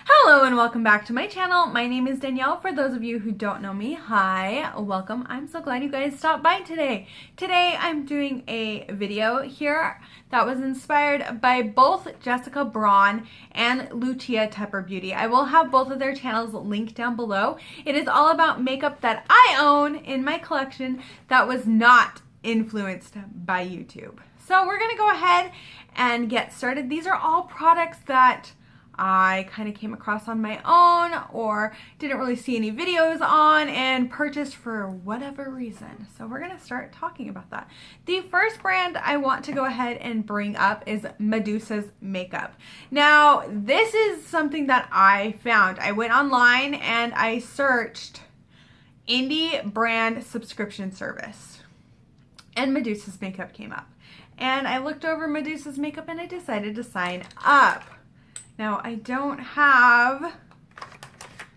Hello and welcome back to my channel. My name is Danielle. For those of you who don't know me, hi, welcome. I'm so glad you guys stopped by today. Today I'm doing a video here that was inspired by both Jessica Braun and Lucia Tepper Beauty. I will have both of their channels linked down below. It is all about makeup that I own in my collection that was not influenced by YouTube. So we're gonna go ahead and get started. These are all products that I kind of came across on my own or didn't really see any videos on and purchased for whatever reason. So we're going to start talking about that. The first brand I want to go ahead and bring up is Medusa's makeup. Now, this is something that I found. I went online and I searched indie brand subscription service and Medusa's makeup came up. And I looked over Medusa's makeup and I decided to sign up. Now, I don't have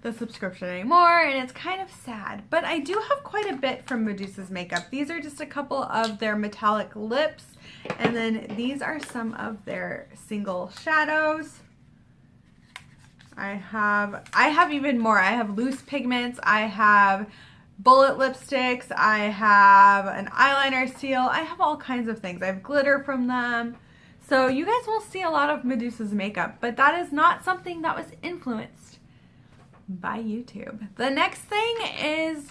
the subscription anymore, and it's kind of sad, but I do have quite a bit from Medusa's makeup. These are just a couple of their metallic lips, and then these are some of their single shadows. I have even more. I have loose pigments, I have bullet lipsticks, I have an eyeliner seal, I have all kinds of things. I have glitter from them. So you guys will see a lot of Medusa's makeup, but that is not something that was influenced by YouTube. The next thing is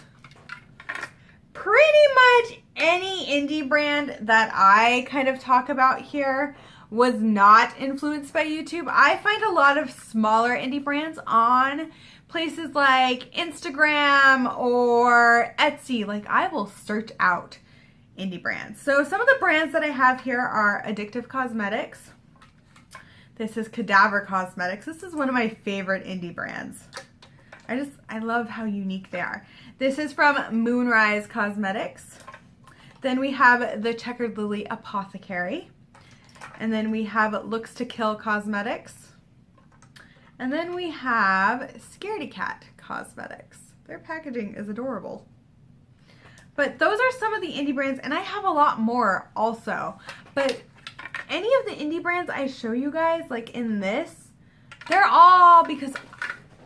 pretty much any indie brand that I kind of talk about here was not influenced by YouTube. I find a lot of smaller indie brands on places like Instagram or Etsy. Like, I will search out indie brands. So some of the brands that I have here are Addictive Cosmetics. This is Cadaver Cosmetics. This is one of my favorite indie brands. I love how unique they are. This is from Moonrise Cosmetics. Then we have the Chequered Lily Apothecary. And then we have Looks to Kill Cosmetics. And then we have Scaredy Cat Cosmetics. Their packaging is adorable. But those are some of the indie brands, and I have a lot more also. But any of the indie brands I show you guys, like in this, they're all because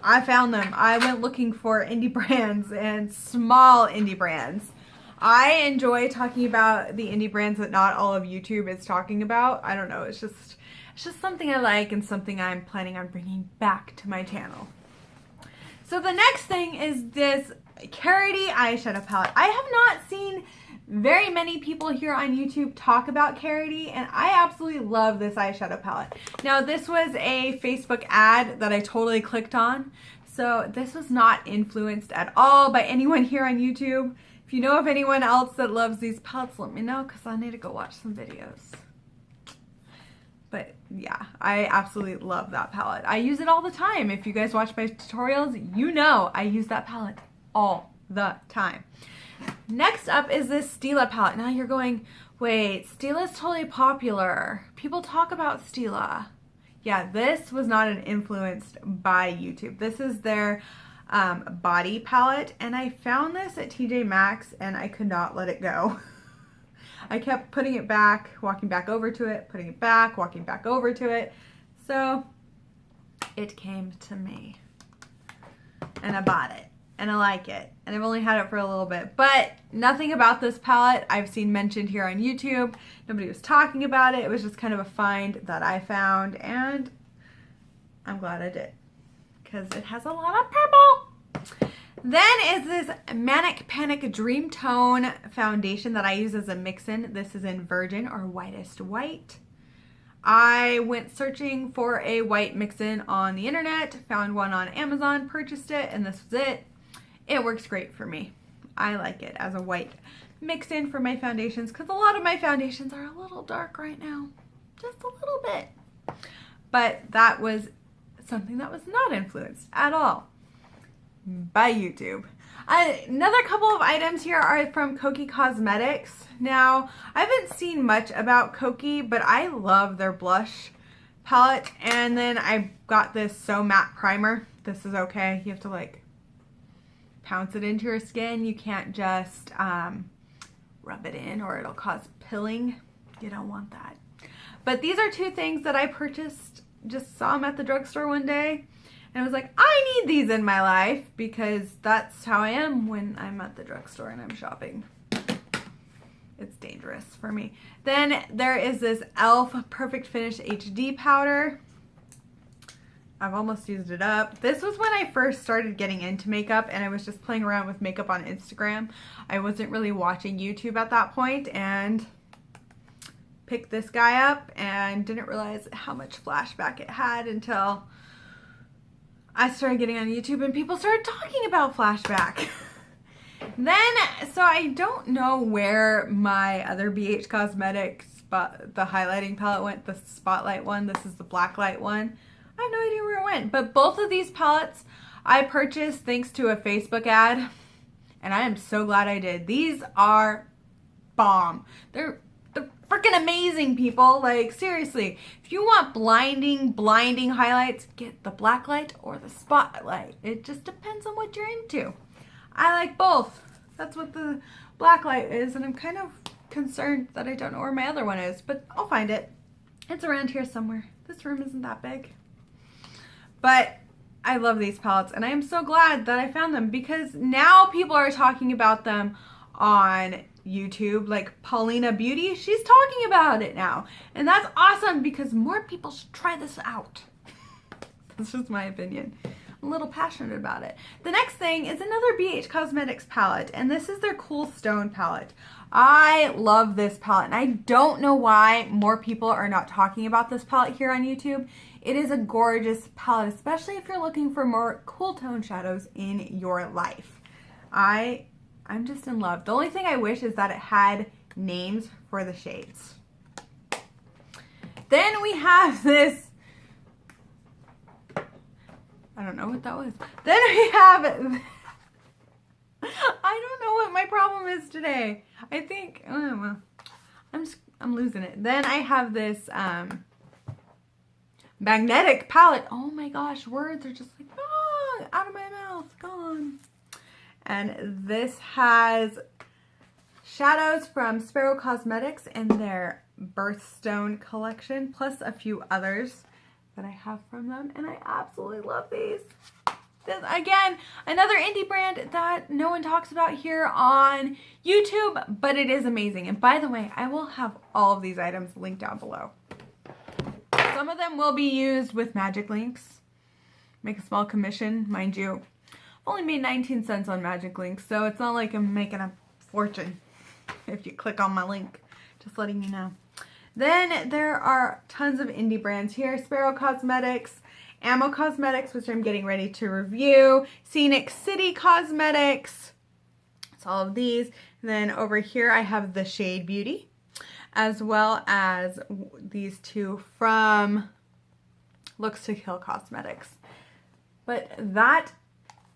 I found them. I went looking for indie brands and small indie brands. I enjoy talking about the indie brands that not all of YouTube is talking about. I don't know, it's just something I like and something I'm planning on bringing back to my channel. So the next thing is this Karity eyeshadow palette. I have not seen very many people here on YouTube talk about Karity, and I absolutely love this eyeshadow palette. Now, this was a Facebook ad that I totally clicked on, so this was not influenced at all by anyone here on YouTube. If you know of anyone else that loves these palettes, let me know, because I need to go watch some videos. But yeah, I absolutely love that palette. I use it all the time. If you guys watch my tutorials, you know I use that palette all the time. Next up is this Stila palette. Now you're going, wait, Stila's totally popular. People talk about Stila. Yeah, this was not influenced by YouTube. This is their body palette, and I found this at TJ MAXX, and I could not let it go. I kept putting it back, walking back over to it, putting it back, walking back over to it. So it came to me, and I bought it. And I like it. And I've only had it for a little bit. But nothing about this palette I've seen mentioned here on YouTube. Nobody was talking about it. It was just kind of a find that I found. And I'm glad I did. Because it has a lot of purple. Then is this Manic Panic Dreamtone Foundation that I use as a mix-in. This is in Virgin or Whitest White. I went searching for a white mix-in on the internet. Found one on Amazon. Purchased it. And this was it. It works great for me. I like it as a white mix-in for my foundations because a lot of my foundations are a little dark right now. Just a little bit. But that was something that was not influenced at all by YouTube. Another couple of items here are from Kokie Cosmetics. Now, I haven't seen much about Kokie, but I love their blush palette. And then I got this So Matte Primer. This is okay. You have to like pounce it into your skin. You can't just rub it in or it'll cause pilling. You don't want that. But these are two things that I purchased, just saw them at the drugstore one day And I was like, I need these in my life because that's how I am when I'm at the drugstore and I'm shopping. It's dangerous for me. Then there is this e.l.f. Perfect Finish HD powder. I've almost used it up. This was when I first started getting into makeup and I was just playing around with makeup on Instagram. I wasn't really watching YouTube at that point and picked this guy up and didn't realize how much flashback it had until I started getting on YouTube and people started talking about flashback. Then, so I don't know where my other BH Cosmetics, the highlighting palette went, the Spotlight one. This is the Blacklight one. I have no idea where it went, but both of these palettes I purchased thanks to a Facebook ad, and I am so glad I did. These are bomb. They're freaking amazing, people. Like, seriously, if you want blinding highlights, get the Blacklight or the Spotlight. It just depends on what you're into. I like both. That's what the Blacklight is, and I'm kind of concerned that I don't know where my other one is, but I'll find it. It's around here somewhere. This room isn't that big. But I love these palettes, and I am so glad that I found them because now people are talking about them on YouTube. Like Paulina Beauty, she's talking about it now. And that's awesome because more people should try this out. That's just my opinion. I'm a little passionate about it. The next thing is another BH Cosmetics palette, and this is their Cool Stone palette. I love this palette, and I don't know why more people are not talking about this palette here on YouTube. It is a gorgeous palette, especially if you're looking for more cool tone shadows in your life. I'm just in love. The only thing I wish is that it had names for the shades. Then we have this, I don't know what that was. Then we have, I don't know what my problem is today. I think, oh, well, I'm losing it. Then I have this magnetic palette. Oh my gosh, words are just like, oh, out of my mouth, gone. And this has shadows from Sparrow Cosmetics in their Birthstone collection, plus a few others that I have from them, and I absolutely love these. This, again, another indie brand that no one talks about here on YouTube, but it is amazing. And by the way, I will have all of these items linked down below. Some of them will be used with magic links. Make a small commission, mind you. I've only made 19 cents on magic links, so it's not like I'm making a fortune if you click on my link. Just letting you know. Then there are tons of indie brands here. Sparrow Cosmetics, Ammo Cosmetics, which I'm getting ready to review. Scenic City Cosmetics. It's all of these. And then over here I have the Shade Beauty, as well as these two from Looks to Kill Cosmetics. But that,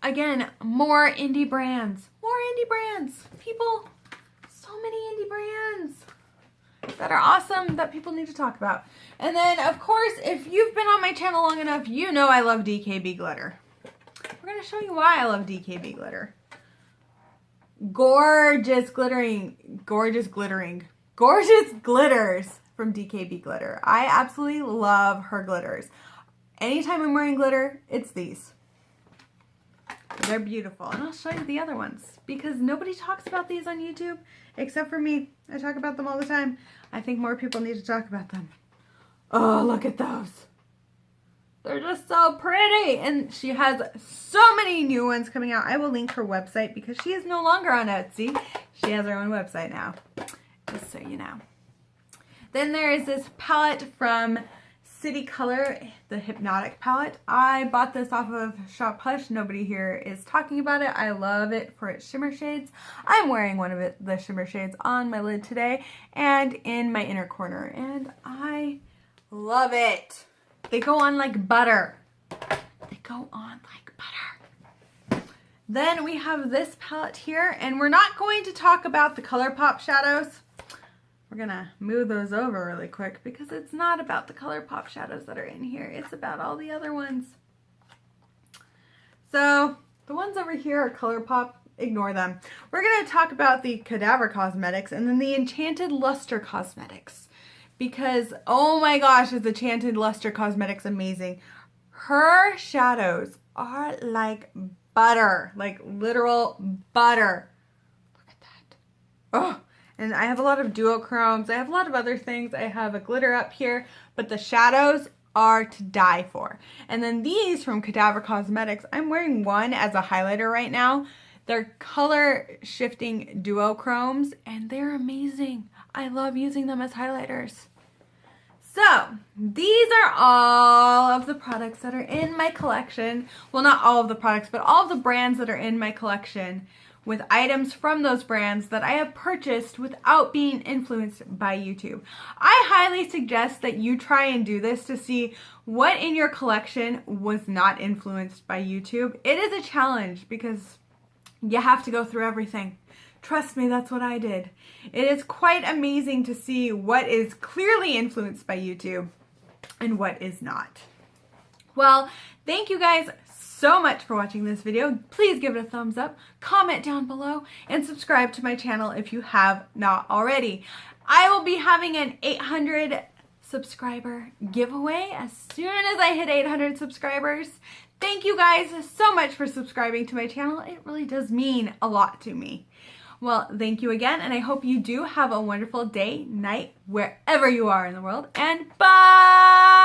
again, more indie brands. More indie brands. People, so many indie brands that are awesome that people need to talk about. And then, of course, if you've been on my channel long enough, you know I love DKB Glitter. We're going to show you why I love DKB Glitter. Gorgeous glitters from DKB Glitter. I absolutely love her glitters. Anytime I'm wearing glitter, it's these. They're beautiful. And I'll show you the other ones because nobody talks about these on YouTube except for me. I talk about them all the time. I think more people need to talk about them. Oh, look at those. They're just so pretty. And she has so many new ones coming out. I will link her website because she is no longer on Etsy. She has her own website now, just so you know. Then there is this palette from City Color, the Hypnotic palette. I bought this off of Shop Hush. Nobody here is talking about it. I love it for its shimmer shades. I'm wearing one of the shimmer shades on my lid today and in my inner corner, and I love it. They go on like butter. They go on like butter. Then we have this palette here, and we're not going to talk about the ColourPop shadows. We're gonna move those over really quick because it's not about the ColourPop shadows that are in here. It's about all the other ones. So the ones over here are ColourPop. Ignore them. We're gonna talk about the Cadaver Cosmetics and then the Enchanted Lustre Cosmetics because, oh my gosh, is Enchanted Lustre Cosmetics amazing. Her shadows are like butter, like literal butter. Look at that. Oh, and I have a lot of duochromes. I have a lot of other things. I have a glitter up here, but the shadows are to die for. And then these from Cadaver Cosmetics, I'm wearing one as a highlighter right now. They're color shifting duochromes and they're amazing. I love using them as highlighters. So these are all of the products that are in my collection. Well, not all of the products, but all of the brands that are in my collection, with items from those brands that I have purchased without being influenced by YouTube. I highly suggest that you try and do this to see what in your collection was not influenced by YouTube. It is a challenge because you have to go through everything. Trust me, that's what I did. It is quite amazing to see what is clearly influenced by YouTube and what is not. Well, thank you guys so much for watching this video. Please give it a thumbs up, comment down below, and subscribe to my channel if you have not already. I will be having an 800 subscriber giveaway as soon as I hit 800 subscribers. Thank you guys so much for subscribing to my channel. It really does mean a lot to me. Well, thank you again, and I hope you do have a wonderful day, night, wherever you are in the world, and bye!